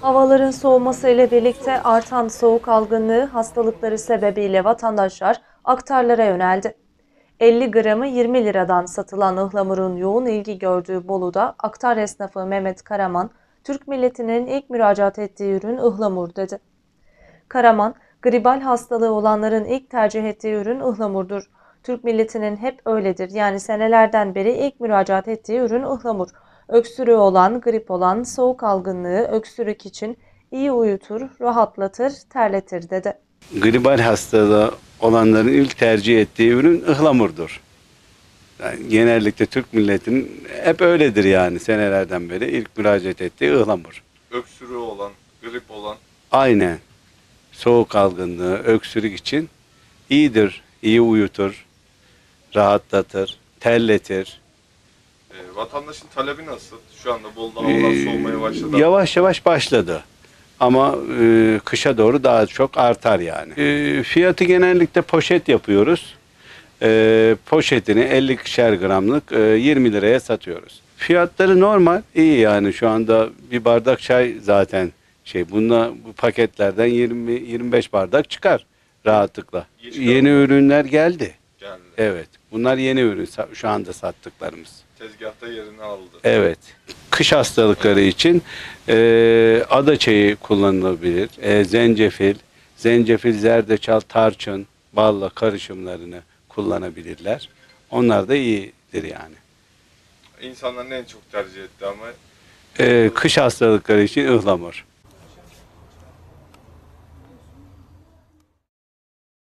Havaların soğuması ile birlikte artan soğuk algınlığı hastalıkları sebebiyle vatandaşlar aktarlara yöneldi. 50 gramı 20 liradan satılan ıhlamurun yoğun ilgi gördüğü Bolu'da aktar esnafı Mehmet Karaman, Türk milletinin ilk müracaat ettiği ürün ıhlamur dedi. Karaman, gribal hastalığı olanların ilk tercih ettiği ürün ıhlamurdur. Türk milletinin hep öyledir. Yani senelerden beri ilk müracaat ettiği ürün ıhlamur. Öksürüğü olan, grip olan, soğuk algınlığı, öksürük için iyi uyutur, rahatlatır, terletir dedi. Gribal hastalığı olanların ilk tercih ettiği ürün ıhlamurdur. Yani genellikle Türk milletinin hep öyledir yani senelerden beri ilk müracaat ettiği ıhlamur. Öksürüğü olan, grip olan. Aynen. Soğuk algınlığı, öksürük için iyidir, iyi uyutur, rahatlatır, terletir. Vatandaşın talebi nasıl? Şu anda Bolu'da havalar soğumaya başladı. Yavaş yavaş başladı. Ama kışa doğru daha çok artar yani. Fiyatı genellikle poşet yapıyoruz. Poşetini 50'şer gramlık 20 liraya satıyoruz. Fiyatları normal, iyi yani şu anda bir bardak çay zaten bu paketlerden 20-25 bardak çıkar rahatlıkla. Yeni ürünler geldi. Evet, bunlar yeni ürün şu anda sattıklarımız. Tezgahta yerini aldı. Evet. Kış hastalıkları için ada çayı kullanılabilir. Zencefil, zerdeçal, tarçın, balla karışımlarını kullanabilirler. Onlar da iyidir yani. İnsanların en çok tercih ettiği ama Kış hastalıkları için ıhlamur.